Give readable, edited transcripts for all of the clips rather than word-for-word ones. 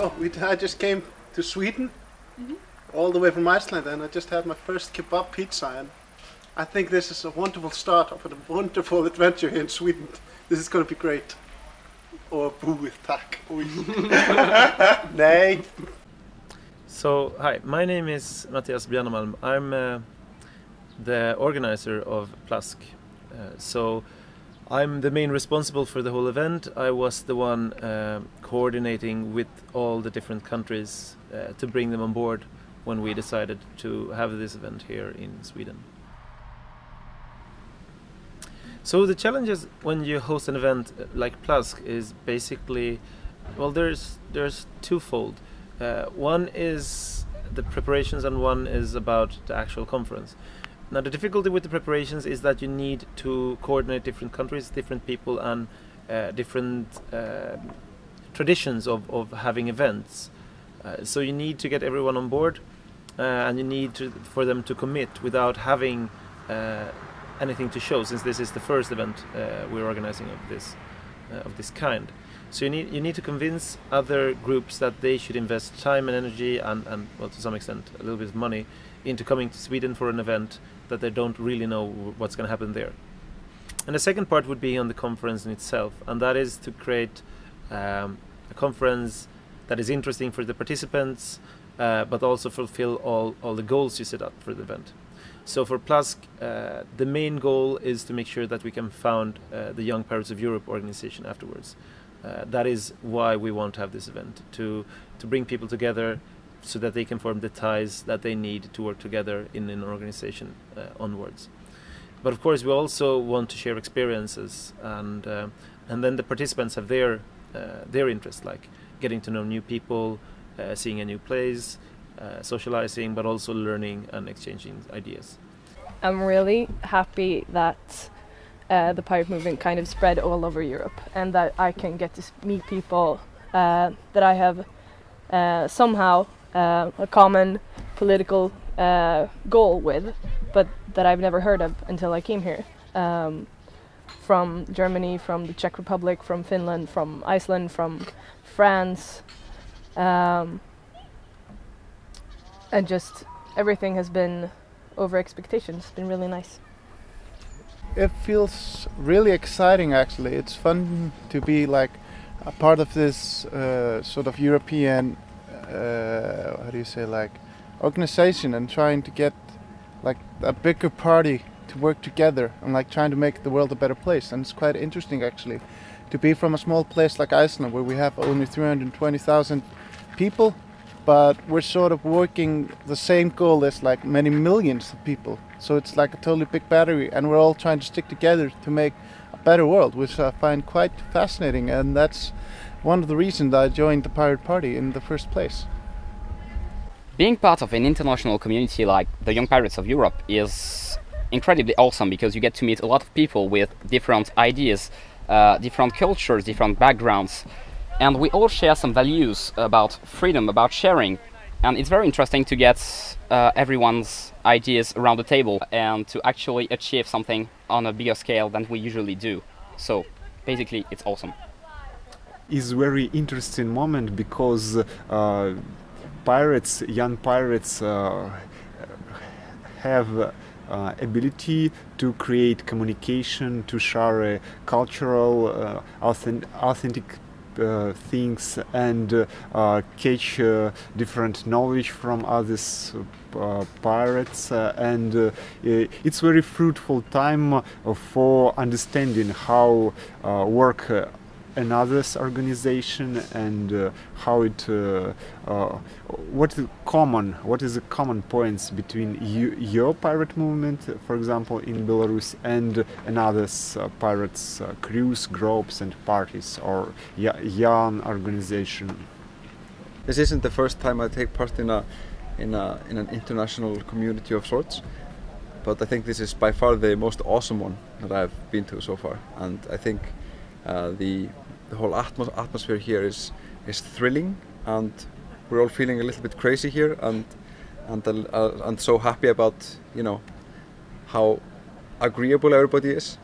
ago. I just came to Sweden, all the way from Iceland, and I just had my first kebab pizza. And I think this is a wonderful start of a wonderful adventure here in Sweden. This is going to be great. Or booið, tack. Nej. So, hi, my name is Mattias Bjarnemalm. I'm the organizer of PLASK. So I'm the main responsible for the whole event. I was the one coordinating with all the different countries to bring them on board when we decided to have this event here in Sweden. So the challenges when you host an event like PLASK is basically, well, there's twofold. One is the preparations and one is about the actual conference. Now the difficulty with the preparations is that you need to coordinate different countries, different people and different traditions of having events. So you need to get everyone on board and you need for them to commit without having anything to show, since this is the first event we're organizing of this kind. So you need to convince other groups that they should invest time and energy and well, to some extent a little bit of money into coming to Sweden for an event that they don't really know what's going to happen there. And the second part would be on the conference in itself, and that is to create a conference that is interesting for the participants, but also fulfill all the goals you set up for the event. So for PLASK, the main goal is to make sure that we can found the Young Pirates of Europe organization afterwards. That is why we want to have this event, to bring people together so that they can form the ties that they need to work together in an organization onwards. But of course we also want to share experiences, and then the participants have their interest, like getting to know new people, seeing a new place, socializing, but also learning and exchanging ideas. I'm really happy that the pirate movement kind of spread all over Europe, and that I can get to meet people that I have somehow a common political goal with, but that I've never heard of until I came here. From Germany, from the Czech Republic, from Finland, from Iceland, from France, and just everything has been over expectations. It's been really nice. It feels really exciting, actually. It's fun to be like a part of this sort of European organization, and trying to get like a bigger party to work together and like trying to make the world a better place. And it's quite interesting, actually, to be from a small place like Iceland, where we have only 320,000 people, but we're sort of working the same goal as like many millions of people. So it's like a totally big battery, and we're all trying to stick together to make a better world, which I find quite fascinating. And that's one of the reasons I joined the Pirate Party in the first place. Being part of an international community like the Young Pirates of Europe is incredibly awesome, because you get to meet a lot of people with different ideas, different cultures, different backgrounds, and we all share some values about freedom, about sharing, and it's very interesting to get everyone's ideas around the table and to actually achieve something on a bigger scale than we usually do. So basically it's awesome. It's a very interesting moment, because pirates, young pirates have ability to create communication, to share cultural, authentic things, and catch different knowledge from others pirates, and it's very fruitful time for understanding how work another's organization, and how it what is the common points between your pirate movement, for example, in Belarus, and another's pirates crews, groups and parties, or young organization. This isn't the first time I take part in an international community of sorts, but I think this is by far the most awesome one that I've been to so far, and I think the whole atmosphere here is thrilling, and we're all feeling a little bit crazy here, and so happy about, you know, how agreeable everybody is.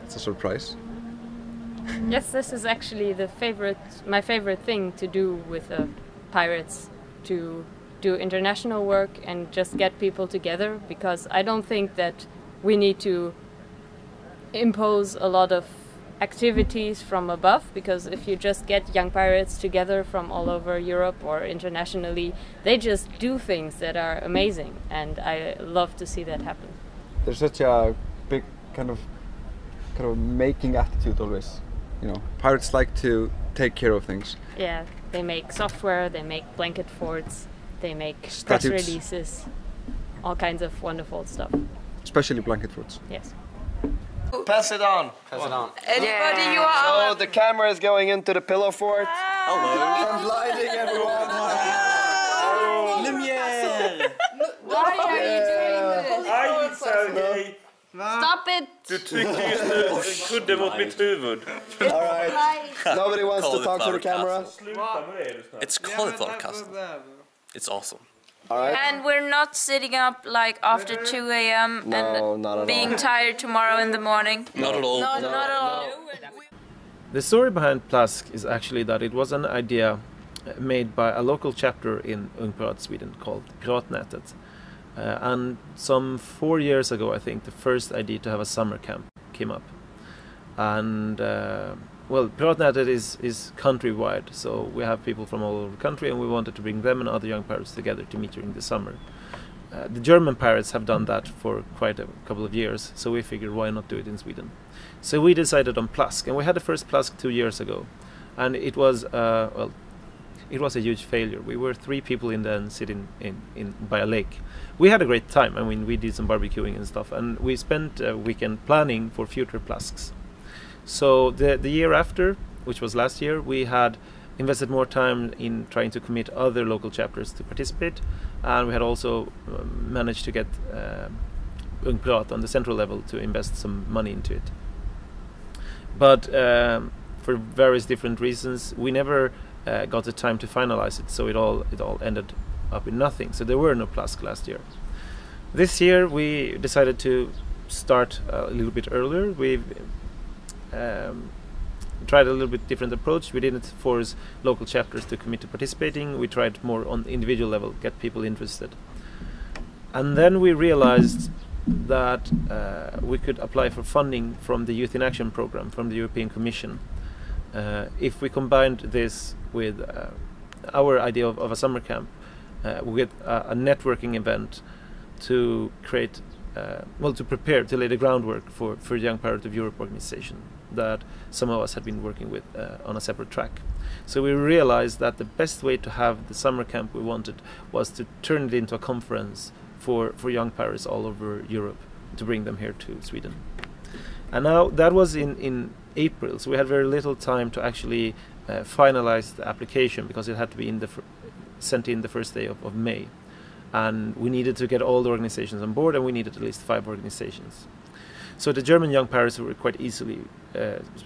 It's a surprise. Yes, this is actually my favorite thing to do with the Pirates, to do international work and just get people together, because I don't think that we need to impose a lot of activities from above, because if you just get young pirates together from all over Europe or internationally, they just do things that are amazing, and I love to see that happen. There's such a big kind of making attitude always. You know, pirates like to take care of things. Yeah, they make software, they make blanket forts, they make press Statutes. releases, all kinds of wonderful stuff. Especially blanket forts. Yes. Pass it on. Pass it on. Anybody, you are. So the camera is going into the pillow fort. Hello. I'm blinding everyone. Lumière. Why are you doing this? Aj, Sergej! Stop it. Du trycker just nu en kudde mot mitt huvud. All right. Nobody wants to talk to the camera. It's cauliflower custard. It's awesome. All right. And we're not sitting up like after 2 a.m. No, and not at being all. tired tomorrow in the morning. Not at all. No, not at all. The story behind PLASK is actually that it was an idea made by a local chapter in Ung Pirats, Sweden, called Piratnätet. And some 4 years ago, I think, the first idea to have a summer camp came up. And well, Piratnätet is countrywide, so we have people from all over the country, and we wanted to bring them and other young pirates together to meet during the summer. The German pirates have done that for quite a couple of years, so we figured why not do it in Sweden. So we decided on PLASK, and we had the first PLASK 2 years ago, and it was well, it was a huge failure. We were 3 people in the end sitting in by a lake. We had a great time. I mean, we did some barbecuing and stuff, and we spent a weekend planning for future PLASKs. So the year after, which was last year, we had invested more time in trying to commit other local chapters to participate, and we had also managed to get Ung Pirat on the central level to invest some money into it. But for various different reasons, we never got the time to finalize it, so it all ended up in nothing. So there were no PLASK last year. This year we decided to start a little bit earlier. We've tried a little bit different approach. We didn't force local chapters to commit to participating. We tried more on the individual level, get people interested. And then we realized that we could apply for funding from the Youth in Action program from the European Commission. If we combined this with our idea of a summer camp, with a networking event to create, well, to prepare, to lay the groundwork for Young Pirate of Europe organization that some of us had been working with on a separate track. So we realized that the best way to have the summer camp we wanted was to turn it into a conference for young pirates all over Europe, to bring them here to Sweden. And now that was in April, so we had very little time to actually finalize the application, because it had to be sent in the first day of May. And we needed to get all the organizations on board, and we needed at least 5 organizations. So the German young pirates were quite easily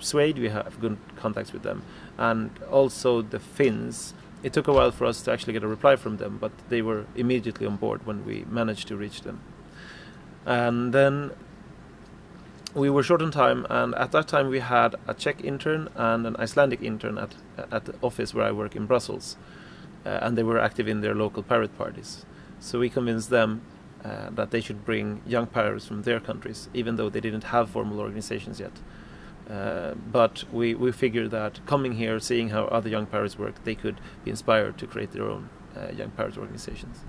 swayed. We have good contacts with them. And also the Finns. It took a while for us to actually get a reply from them, but they were immediately on board when we managed to reach them. And then we were short on time, and at that time we had a Czech intern and an Icelandic intern at the office where I work in Brussels, and they were active in their local pirate parties. So we convinced them that they should bring young pirates from their countries, even though they didn't have formal organizations yet. But we figured that coming here, seeing how other young pirates work, they could be inspired to create their own young pirate organizations.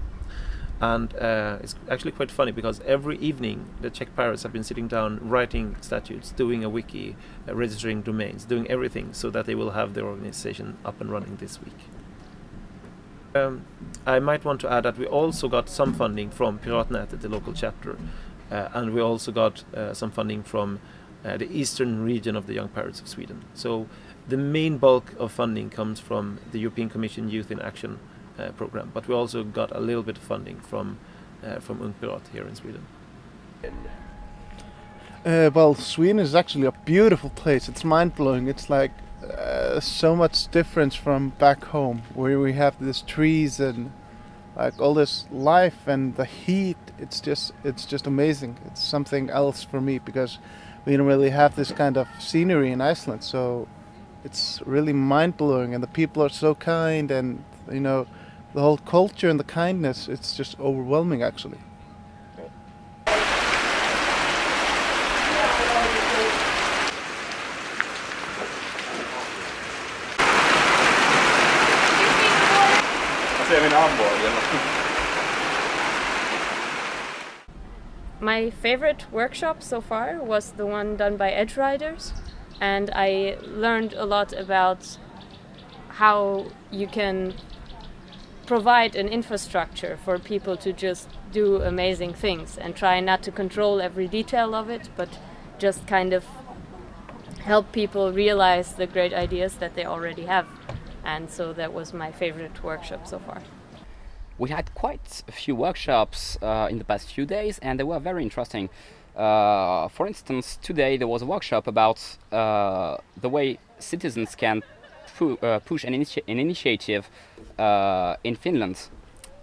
And it's actually quite funny, because every evening the Czech pirates have been sitting down, writing statutes, doing a wiki, registering domains, doing everything so that they will have their organization up and running this week. I might want to add that we also got some funding from Piratnätet, the local chapter, and we also got some funding from the eastern region of the Young Pirates of Sweden. So the main bulk of funding comes from the European Commission Youth in Action program, but we also got a little bit of funding from Ung Pirat here in Sweden. Well, Sweden is actually a beautiful place. It's mind-blowing. It's like so much difference from back home, where we have these trees and like all this life and the heat. It's just amazing. It's something else for me because we don't really have this kind of scenery in Iceland. So it's really mind-blowing, and the people are so kind, and you know, the whole culture and the kindness, it's just overwhelming actually. My favorite workshop so far was the one done by Edge Riders, and I learned a lot about how you can provide an infrastructure for people to just do amazing things and try not to control every detail of it, but just kind of help people realize the great ideas that they already have. And so that was my favorite workshop so far. We had quite a few workshops in the past few days, and they were very interesting. For instance, today there was a workshop about the way citizens can push an initiative in Finland.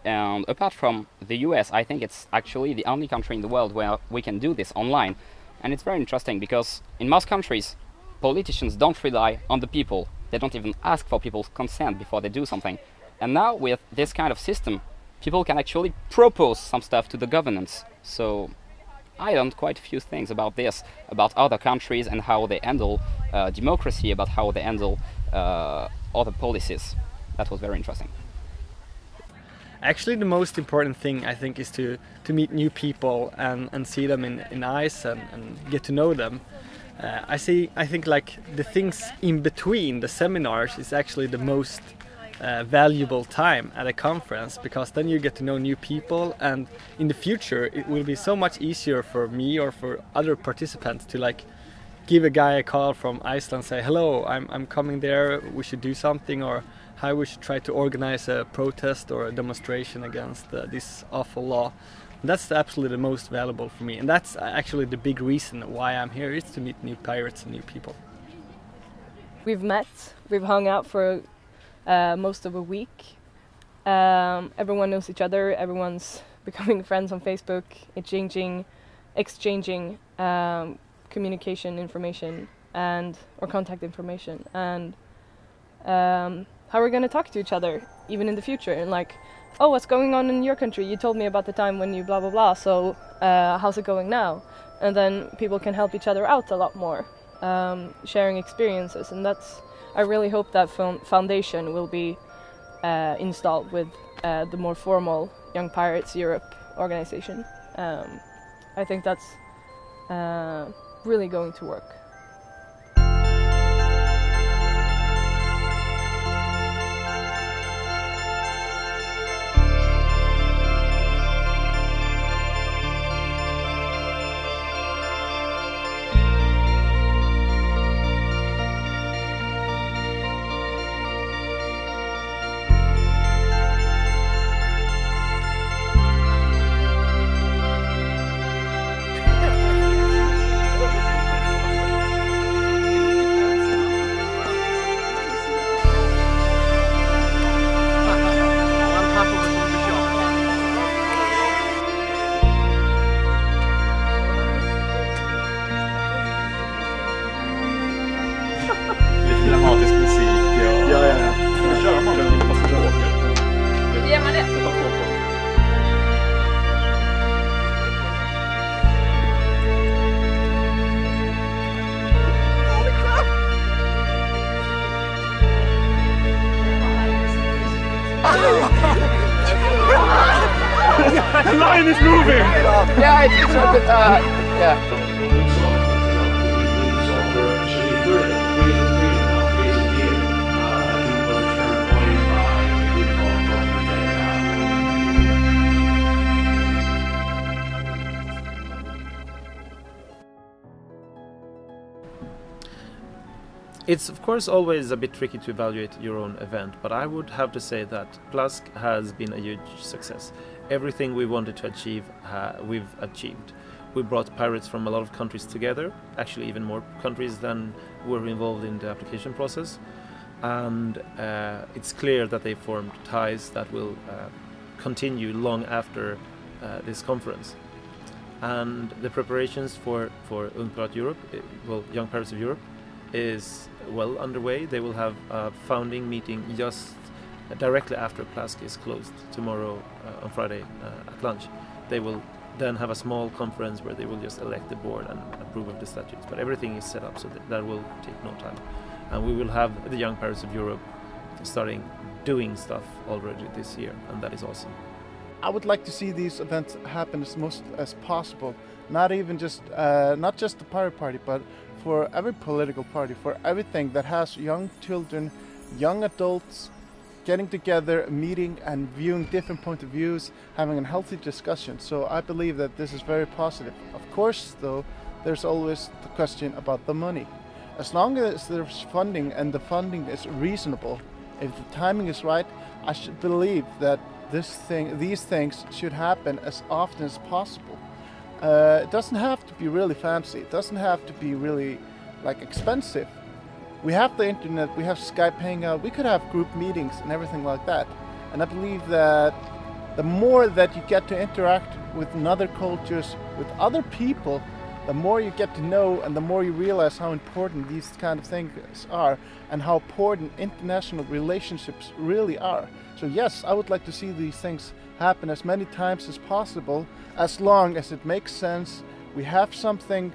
And apart from the US, I think it's actually the only country in the world where we can do this online. And it's very interesting because in most countries, politicians don't rely on the people. They don't even ask for people's consent before they do something. And now with this kind of system, people can actually propose some stuff to the governance. So I learned quite a few things about this, about other countries and how they handle democracy, about how they handle other policies. That was very interesting. Actually, the most important thing, I think, is to meet new people and see them in eyes and get to know them. I think like the things in between the seminars is actually the most valuable time at a conference, because then you get to know new people, and in the future it will be so much easier for me or for other participants to like give a guy a call from Iceland, say hello, I'm coming there, we should do something, or how we should try to organize a protest or a demonstration against this awful law. That's absolutely the most valuable for me, and that's actually the big reason why I'm here, is to meet new pirates and new people. We've met, we've hung out for most of a week. Everyone knows each other, everyone's becoming friends on Facebook, exchanging communication information or contact information, and how we're going to talk to each other even in the future, and like, oh, what's going on in your country? You told me about the time when you blah blah blah, so how's it going now? And then people can help each other out a lot more, sharing experiences, and I really hope that foundation will be installed with the more formal Young Pirates Europe organization. I think that's really going to work. The line is moving! Yeah, it's a bit, yeah. It's of course always a bit tricky to evaluate your own event, but I would have to say that PLASK has been a huge success. Everything we wanted to achieve, we've achieved. We brought pirates from a lot of countries together, actually even more countries than were involved in the application process. And it's clear that they formed ties that will continue long after this conference. And the preparations for Ung Pirats Europe, Young Pirates of Europe, is well underway. They will have a founding meeting just directly after PLASK is closed tomorrow on Friday at lunch. They will then have a small conference where they will just elect the board and approve of the statutes. But everything is set up, so that will take no time. And we will have the Young Pirates of Europe starting doing stuff already this year, and that is awesome. I would like to see these events happen as most as possible. Not just the Pirate Party, but for every political party, for everything that has young children, young adults getting together, meeting and viewing different point of views, having a healthy discussion. So I believe that this is very positive. Of course, though, there's always the question about the money. As long as there's funding and the funding is reasonable, if the timing is right, I should believe that these things should happen as often as possible. It doesn't have to be really fancy. It doesn't have to be really expensive. We have the internet, we have Skype Hangout, we could have group meetings and everything like that. And I believe that the more that you get to interact with other cultures, with other people, the more you get to know and the more you realize how important these kind of things are and how important international relationships really are. So yes, I would like to see these things happen as many times as possible, as long as it makes sense, we have something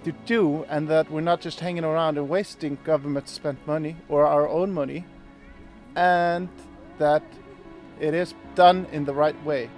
to do, and that we're not just hanging around and wasting government spent money or our own money, and that it is done in the right way.